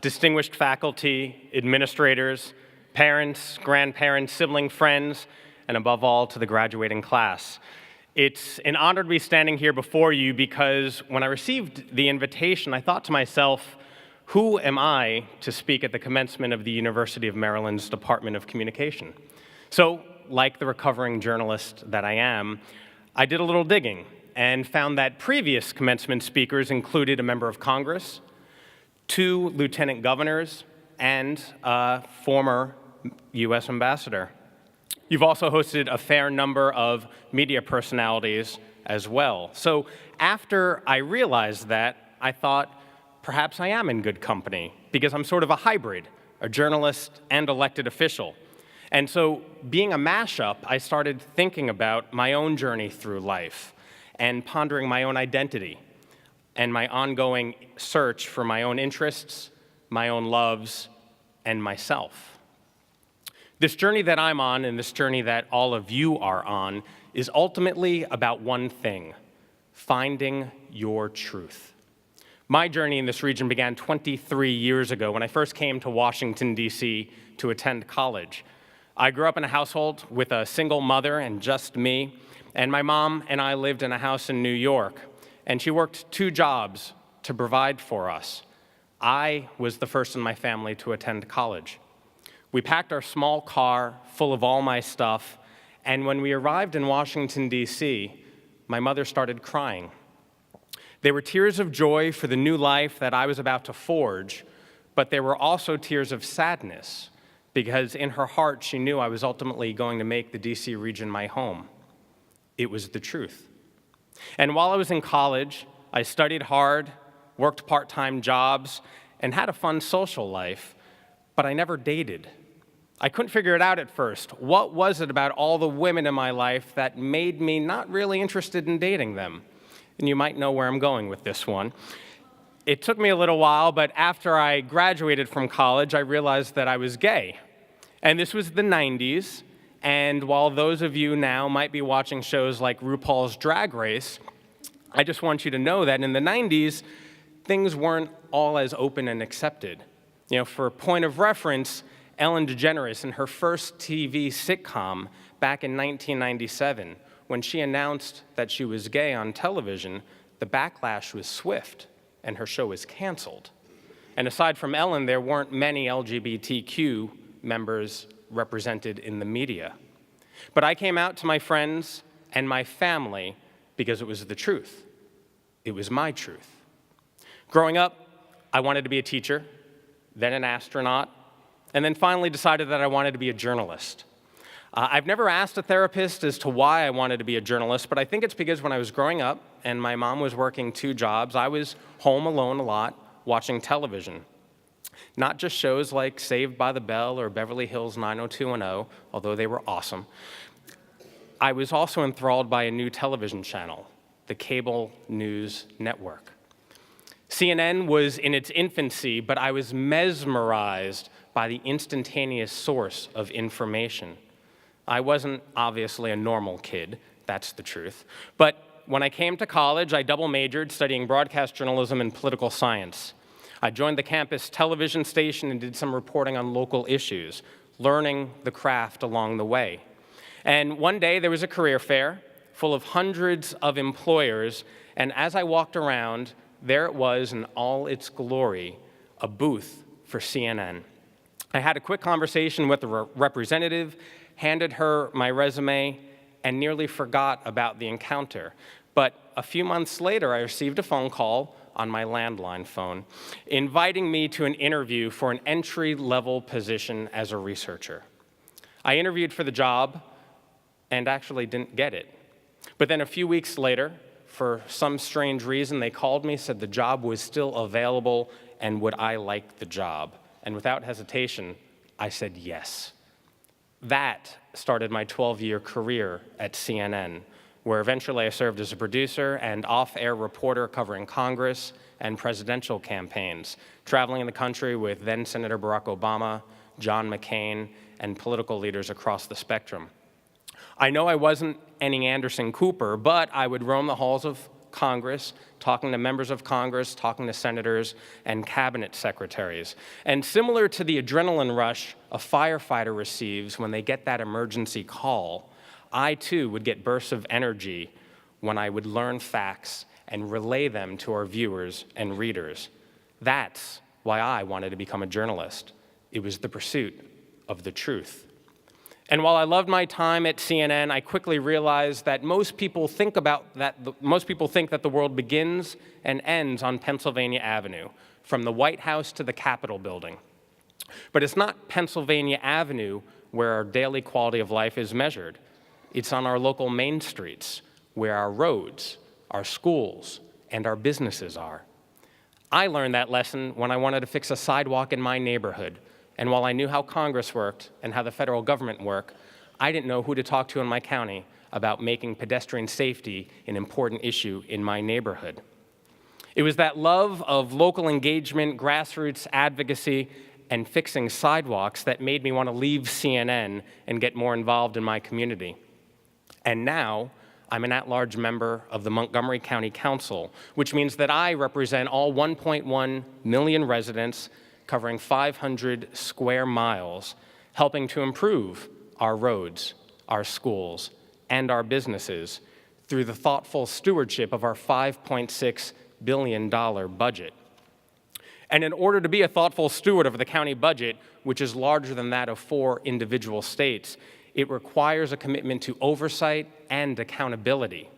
distinguished faculty, administrators, parents, grandparents, sibling friends, and above all, to the graduating class. It's an honor to be standing here before you because when I received the invitation, I thought to myself, who am I to speak at the commencement of the University of Maryland's Department of Communication? So, like the recovering journalist that I am, I did a little digging and found that previous commencement speakers included a member of Congress, 2 lieutenant governors, and a former U.S. ambassador. You've also hosted a fair number of media personalities as well. So after I realized that, I thought, perhaps I am in good company, because I'm sort of a hybrid, a journalist and elected official. And so being a mashup, I started thinking about my own journey through life and pondering my own identity and my ongoing search for my own interests, my own loves, and myself. This journey that I'm on and this journey that all of you are on is ultimately about one thing: finding your truth. My journey in this region began 23 years ago when I first came to Washington, D.C. to attend college. I grew up in a household with a single mother and just me, and my mom and I lived in a house in New York, and she worked 2 jobs to provide for us. I was the first in my family to attend college. We packed our small car full of all my stuff, and when we arrived in Washington, D.C., my mother started crying. They were tears of joy for the new life that I was about to forge, but they were also tears of sadness, because in her heart, she knew I was ultimately going to make the D.C. region my home. It was the truth. And while I was in college, I studied hard, worked part-time jobs, and had a fun social life, but I never dated. I couldn't figure it out at first. What was it about all the women in my life that made me not really interested in dating them? And you might know where I'm going with this one. It took me a little while, but after I graduated from college, I realized that I was gay. And this was the 90s, and while those of you now might be watching shows like RuPaul's Drag Race, I just want you to know that in the 90s, things weren't all as open and accepted. You know, for a point of reference, Ellen DeGeneres, in her first TV sitcom back in 1997, when she announced that she was gay on television, the backlash was swift, and her show was canceled. And aside from Ellen, there weren't many LGBTQ members represented in the media. But I came out to my friends and my family because it was the truth. It was my truth. Growing up, I wanted to be a teacher, then an astronaut, and then finally decided that I wanted to be a journalist. I've never asked a therapist as to why I wanted to be a journalist, but I think it's because when I was growing up and my mom was working 2 jobs, I was home alone a lot watching television. Not just shows like Saved by the Bell or Beverly Hills 90210, although they were awesome. I was also enthralled by a new television channel, the cable news network. CNN was in its infancy, but I was mesmerized by the instantaneous source of information. I wasn't obviously a normal kid, that's the truth. But when I came to college, I double majored studying broadcast journalism and political science. I joined the campus television station and did some reporting on local issues, learning the craft along the way. And one day there was a career fair full of hundreds of employers, and as I walked around, there it was in all its glory, a booth for CNN. I had a quick conversation with the representative, handed her my resume, and nearly forgot about the encounter. But a few months later, I received a phone call on my landline phone, inviting me to an interview for an entry-level position as a researcher. I interviewed for the job and actually didn't get it. But then a few weeks later, for some strange reason, they called me, said the job was still available, and would I like the job? And without hesitation, I said yes. That started my 12-year career at CNN, where eventually I served as a producer and off-air reporter covering Congress and presidential campaigns, traveling in the country with then-Senator Barack Obama, John McCain, and political leaders across the spectrum. I know I wasn't any Anderson Cooper, but I would roam the halls of Congress, talking to members of Congress, talking to senators and cabinet secretaries. And similar to the adrenaline rush a firefighter receives when they get that emergency call, I too would get bursts of energy when I would learn facts and relay them to our viewers and readers. That's why I wanted to become a journalist. It was the pursuit of the truth. And while I loved my time at CNN, I quickly realized that most people think that the world begins and ends on Pennsylvania Avenue, from the White House to the Capitol building. But it's not Pennsylvania Avenue where our daily quality of life is measured. It's on our local main streets, where our roads, our schools, and our businesses are. I learned that lesson when I wanted to fix a sidewalk in my neighborhood. And while I knew how Congress worked and how the federal government worked, I didn't know who to talk to in my county about making pedestrian safety an important issue in my neighborhood. It was that love of local engagement, grassroots advocacy, and fixing sidewalks that made me want to leave CNN and get more involved in my community. And now, I'm an at-large member of the Montgomery County Council, which means that I represent all 1.1 million residents covering 500 square miles, helping to improve our roads, our schools, and our businesses through the thoughtful stewardship of our $5.6 billion budget. And in order to be a thoughtful steward of the county budget, which is larger than that of 4 individual states, it requires a commitment to oversight and accountability.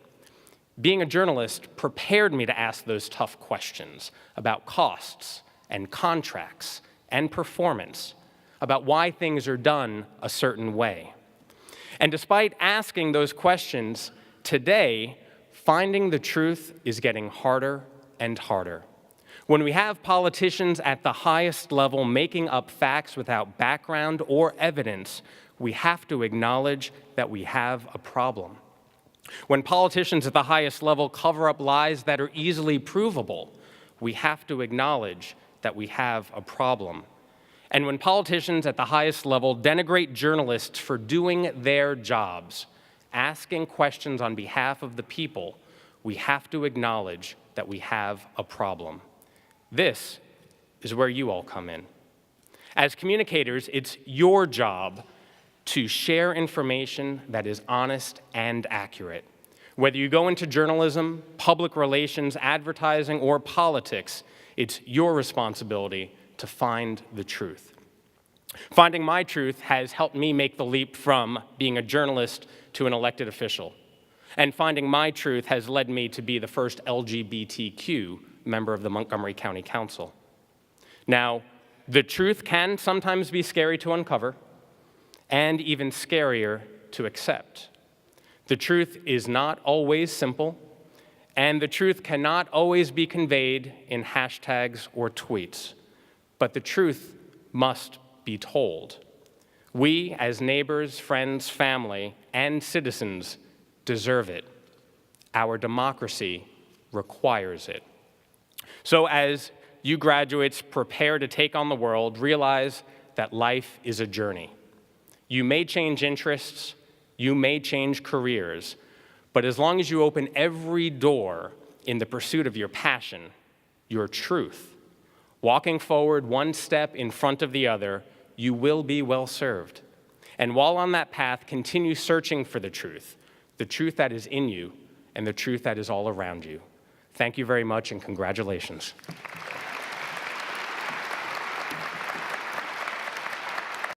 Being a journalist prepared me to ask those tough questions about costs and contracts and performance, about why things are done a certain way. And despite asking those questions, today, finding the truth is getting harder and harder. When we have politicians at the highest level making up facts without background or evidence, we have to acknowledge that we have a problem. When politicians at the highest level cover up lies that are easily provable, we have to acknowledge that we have a problem. And when politicians at the highest level denigrate journalists for doing their jobs, asking questions on behalf of the people, we have to acknowledge that we have a problem. This is where you all come in. As communicators, it's your job to share information that is honest and accurate. Whether you go into journalism, public relations, advertising, or politics, it's your responsibility to find the truth. Finding my truth has helped me make the leap from being a journalist to an elected official. And finding my truth has led me to be the first LGBTQ member of the Montgomery County Council. Now, the truth can sometimes be scary to uncover, and even scarier to accept. The truth is not always simple, and the truth cannot always be conveyed in hashtags or tweets, but the truth must be told. We, as neighbors, friends, family, and citizens, deserve it. Our democracy requires it. So as you graduates prepare to take on the world, realize that life is a journey. You may change interests, you may change careers, but as long as you open every door in the pursuit of your passion, your truth, walking forward one step in front of the other, you will be well served. And while on that path, continue searching for the truth that is in you, and the truth that is all around you. Thank you very much, and congratulations.